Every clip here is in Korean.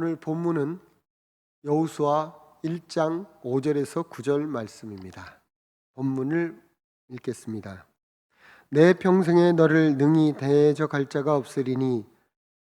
오늘 본문은 여호수아 1장 5절에서 9절 말씀입니다. 본문을 읽겠습니다. 내 평생에 너를 능히 대적할 자가 없으리니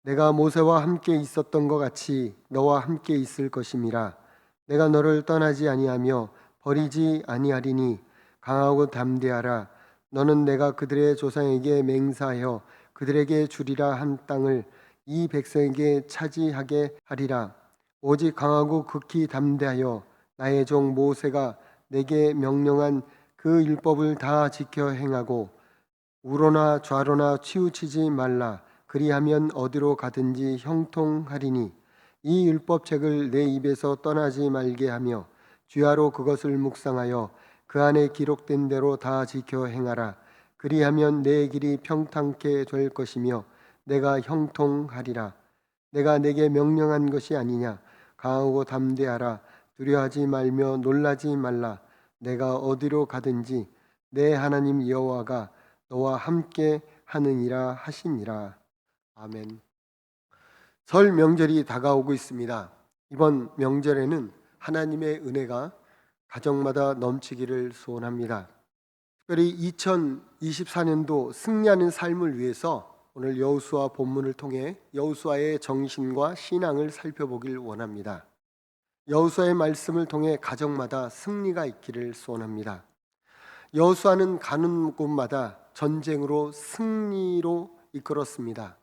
내가 모세와 함께 있었던 것 같이 너와 함께 있을 것임이라. 내가 너를 떠나지 아니하며 버리지 아니하리니 강하고 담대하라. 너는 내가 그들의 조상에게 맹세하여 그들에게 주리라 한 땅을 이 백성에게 차지하게 하리라. 오직 강하고 극히 담대하여 나의 종 모세가 내게 명령한 그 율법을 다 지켜 행하고 우로나 좌로나 치우치지 말라. 그리하면 어디로 가든지 형통하리니 이 율법책을 내 입에서 떠나지 말게 하며 주야로 그것을 묵상하여 그 안에 기록된 대로 다 지켜 행하라. 그리하면 내 길이 평탄케 될 것이며 내가 형통하리라. 내가 내게 명령한 것이 아니냐. 강하고 담대하라. 두려워하지 말며 놀라지 말라. 내가 어디로 가든지 내 하나님 여호와가 너와 함께 하느니라 하시니라. 아멘. 설 명절이 다가오고 있습니다. 이번 명절에는 하나님의 은혜가 가정마다 넘치기를 소원합니다. 특별히 2024년도 승리하는 삶을 위해서 오늘 여호수아 본문을 통해 여호수아의 정신과 신앙을 살펴보길 원합니다. 여호수아의 말씀을 통해 가정마다 승리가 있기를 소원합니다. 여호수아는 가는 곳마다 전쟁으로 승리로 이끌었습니다.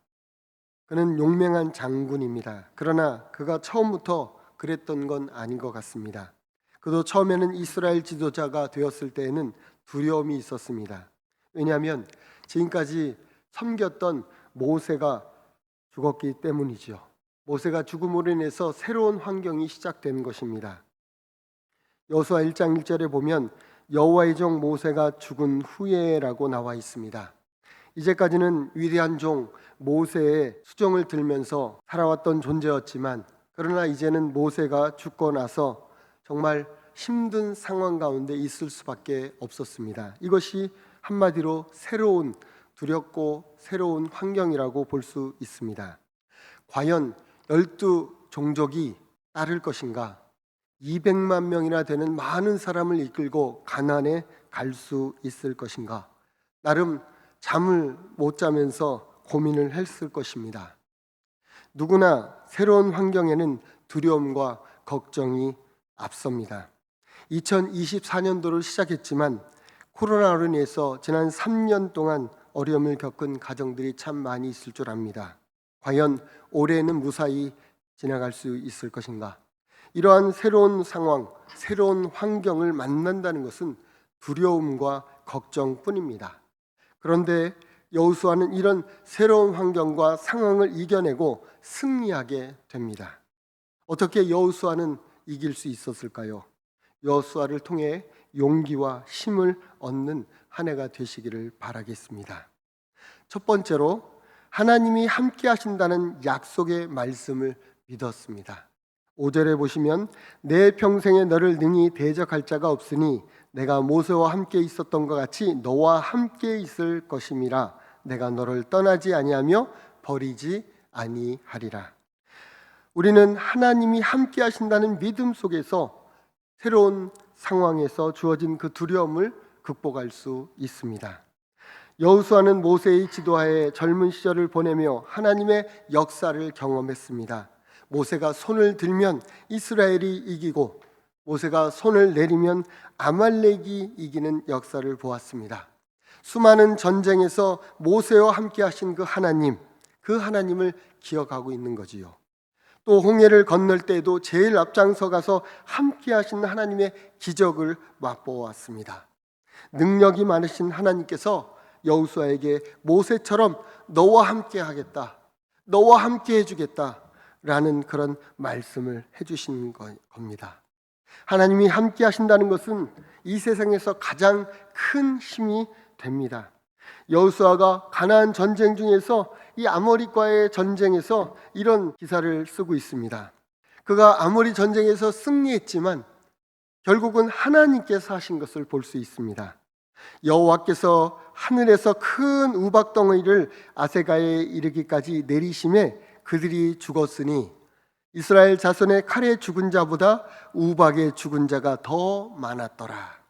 그는 용맹한 장군입니다. 그러나 그가 처음부터 그랬던 건 아닌 것 같습니다. 그도 처음에는 이스라엘 지도자가 되었을 때에는 두려움이 있었습니다. 왜냐하면 지금까지 섬겼던 모세가 죽었기 때문이죠. 모세가 죽음으로 인해서 새로운 환경이 시작된 것입니다. 여호수아 1장 1절에 보면 여호와의 종 모세가 죽은 후에라고 나와 있습니다. 이제까지는 위대한 종 모세의 수종을 들면서 살아왔던 존재였지만 그러나 이제는 모세가 죽고 나서 정말 힘든 상황 가운데 있을 수밖에 없었습니다. 이것이 한마디로 새로운 두렵고 새로운 환경이라고 볼 수 있습니다. 과연 12종족이 따를 것인가? 200만 명이나 되는 많은 사람을 이끌고 가나안에 갈 수 있을 것인가? 나름 잠을 못 자면서 고민을 했을 것입니다. 누구나 새로운 환경에는 두려움과 걱정이 앞섭니다. 2024년도를 시작했지만 코로나로 인해서 지난 3년 동안 어려움을 겪은 가정들이 참 많이 있을 줄 압니다. 과연 올해는 무사히 지나갈 수 있을 것인가? 이러한 새로운 상황, 새로운 환경을 만난다는 것은 두려움과 걱정뿐입니다. 그런데 여호수아는 이런 새로운 환경과 상황을 이겨내고 승리하게 됩니다. 어떻게 여호수아는 이길 수 있었을까요? 여호수아를 통해 용기와 힘을 얻는 한 해가 되시기를 바라겠습니다. 첫 번째로 하나님이 함께 하신다는 약속의 말씀을 믿었습니다. 5절에 보시면 내 평생에 너를 능히 대적할 자가 없으니 내가 모세와 함께 있었던 것 같이 너와 함께 있을 것임이라. 내가 너를 떠나지 아니하며 버리지 아니하리라. 우리는 하나님이 함께 하신다는 믿음 속에서 새로운 상황에서 주어진 그 두려움을 극복할 수 있습니다. 여호수아는 모세의 지도하에 젊은 시절을 보내며 하나님의 역사를 경험했습니다. 모세가 손을 들면 이스라엘이 이기고 모세가 손을 내리면 아말렉이 이기는 역사를 보았습니다. 수많은 전쟁에서 모세와 함께 하신 그 하나님을 기억하고 있는 거지요. 또 홍해를 건널 때에도 제일 앞장서 가서 함께 하신 하나님의 기적을 맛보았습니다. 능력이 많으신 하나님께서 여호수아에게 모세처럼 너와 함께 하겠다, 너와 함께 해주겠다 라는 그런 말씀을 해주신 겁니다. 하나님이 함께 하신다는 것은 이 세상에서 가장 큰 힘이 됩니다. 여호수아가 가나안 전쟁 중에서 이 아모리과의 전쟁에서 이런 기사를 쓰고 있습니다. 그가 아모리 전쟁에서 승리했지만 결국은 하나님께서 하신 것을 볼 수 있습니다. 여호와께서 하늘에서 큰 우박덩이를 아세가에 이르기까지 내리심에 그들이 죽었으니 이스라엘 자손의 칼에 죽은 자보다 우박에 죽은 자가 더 많았더라.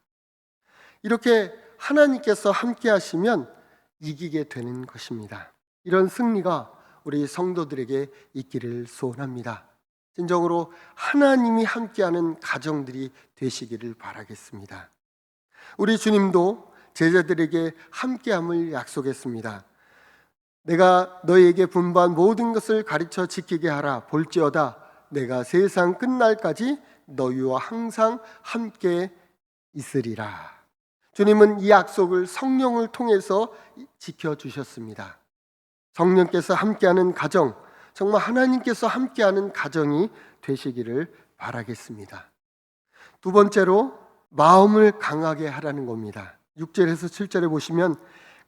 이렇게 하나님께서 함께 하시면 이기게 되는 것입니다. 이런 승리가 우리 성도들에게 있기를 소원합니다. 진정으로 하나님이 함께하는 가정들이 되시기를 바라겠습니다. 우리 주님도 제자들에게 함께함을 약속했습니다. 내가 너희에게 분부한 모든 것을 가르쳐 지키게 하라. 볼지어다 내가 세상 끝날까지 너희와 항상 함께 있으리라. 주님은 이 약속을 성령을 통해서 지켜주셨습니다. 성령께서 함께하는 가정, 정말 하나님께서 함께하는 가정이 되시기를 바라겠습니다. 두 번째로 마음을 강하게 하라는 겁니다. 6절에서 7절에 보시면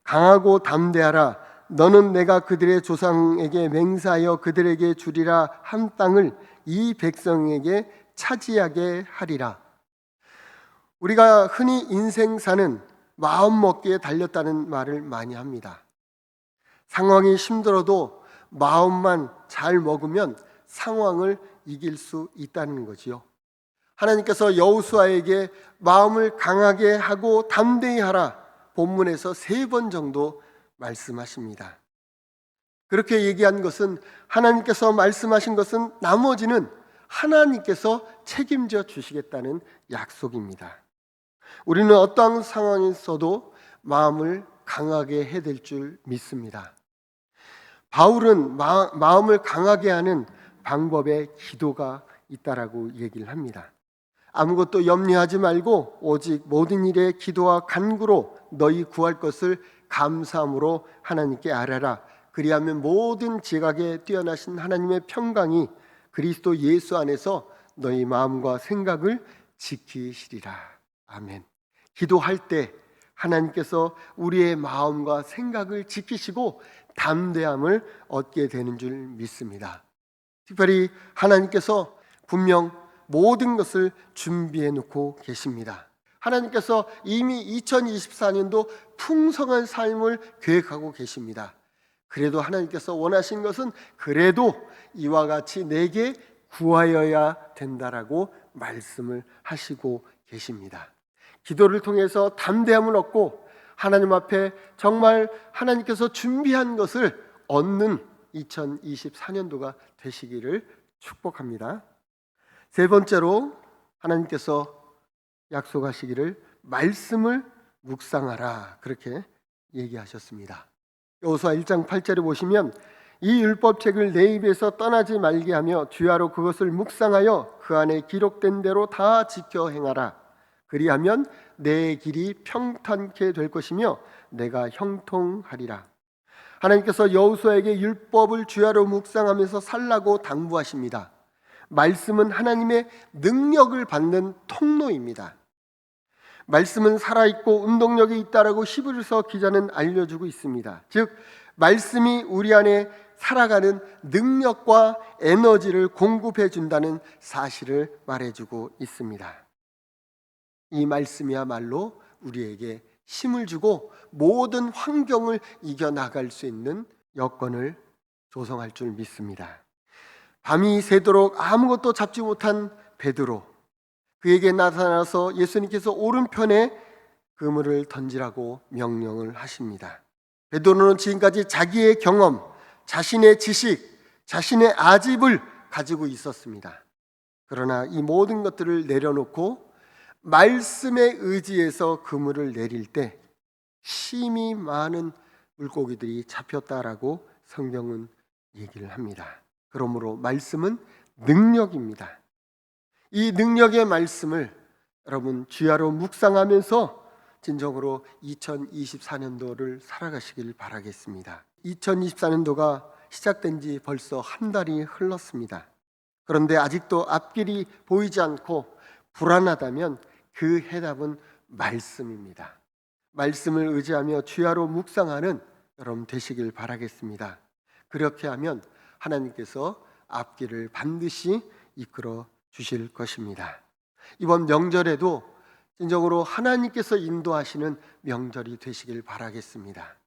강하고 담대하라. 너는 내가 그들의 조상에게 맹세하여 그들에게 주리라 한 땅을 이 백성에게 차지하게 하리라. 우리가 흔히 인생사는 마음 먹기에 달렸다는 말을 많이 합니다. 상황이 힘들어도 마음만 잘 먹으면 상황을 이길 수 있다는 거지요. 하나님께서 여호수아에게 마음을 강하게 하고 담대히 하라 본문에서 3번 정도 말씀하십니다. 그렇게 얘기한 것은 하나님께서 말씀하신 것은 나머지는 하나님께서 책임져 주시겠다는 약속입니다. 우리는 어떠한 상황에서도 마음을 강하게 해야 될 줄 믿습니다. 바울은 마음을 강하게 하는 방법에 기도가 있다라고 얘기를 합니다. 아무것도 염려하지 말고 오직 모든 일에 기도와 간구로 너희 구할 것을 감사함으로 하나님께 아뢰라. 그리하면 모든 지각에 뛰어나신 하나님의 평강이 그리스도 예수 안에서 너희 마음과 생각을 지키시리라. 아멘. 기도할 때 하나님께서 우리의 마음과 생각을 지키시고 담대함을 얻게 되는 줄 믿습니다. 특별히 하나님께서 분명 모든 것을 준비해 놓고 계십니다. 하나님께서 이미 2024년도 풍성한 삶을 계획하고 계십니다. 그래도 하나님께서 원하신 것은 그래도 이와 같이 내게 구하여야 된다라고 말씀을 하시고 계십니다. 기도를 통해서 담대함을 얻고 하나님 앞에 정말 하나님께서 준비한 것을 얻는 2024년도가 되시기를 축복합니다. 3번째로 하나님께서 약속하시기를 말씀을 묵상하라 그렇게 얘기하셨습니다. 여호수아 1장 8절에 보시면 이 율법책을 내 입에서 떠나지 말게 하며 주야로 그것을 묵상하여 그 안에 기록된 대로 다 지켜 행하라. 그리하면 내 길이 평탄케 될 것이며 내가 형통하리라. 하나님께서 여호수아에게 율법을 주야로 묵상하면서 살라고 당부하십니다. 말씀은 하나님의 능력을 받는 통로입니다. 말씀은 살아있고 운동력이 있다라고 히브리서 기자는 알려주고 있습니다. 즉 말씀이 우리 안에 살아가는 능력과 에너지를 공급해 준다는 사실을 말해주고 있습니다. 이 말씀이야말로 우리에게 힘을 주고 모든 환경을 이겨나갈 수 있는 여건을 조성할 줄 믿습니다. 밤이 새도록 아무것도 잡지 못한 베드로, 그에게 나타나서 예수님께서 오른편에 그물을 던지라고 명령을 하십니다. 베드로는 지금까지 자기의 경험, 자신의 지식, 자신의 아집을 가지고 있었습니다. 그러나 이 모든 것들을 내려놓고 말씀에 의지해서 그물을 내릴 때 심히 많은 물고기들이 잡혔다라고 성경은 얘기를 합니다. 그러므로 말씀은 능력입니다. 이 능력의 말씀을 여러분 주야로 묵상하면서 진정으로 2024년도를 살아가시길 바라겠습니다. 2024년도가 시작된 지 벌써 한 달이 흘렀습니다. 그런데 아직도 앞길이 보이지 않고 불안하다면 그 해답은 말씀입니다. 말씀을 의지하며 주야로 묵상하는 여러분 되시길 바라겠습니다. 그렇게 하면 하나님께서 앞길을 반드시 이끌어 주실 것입니다. 이번 명절에도 진정으로 하나님께서 인도하시는 명절이 되시길 바라겠습니다.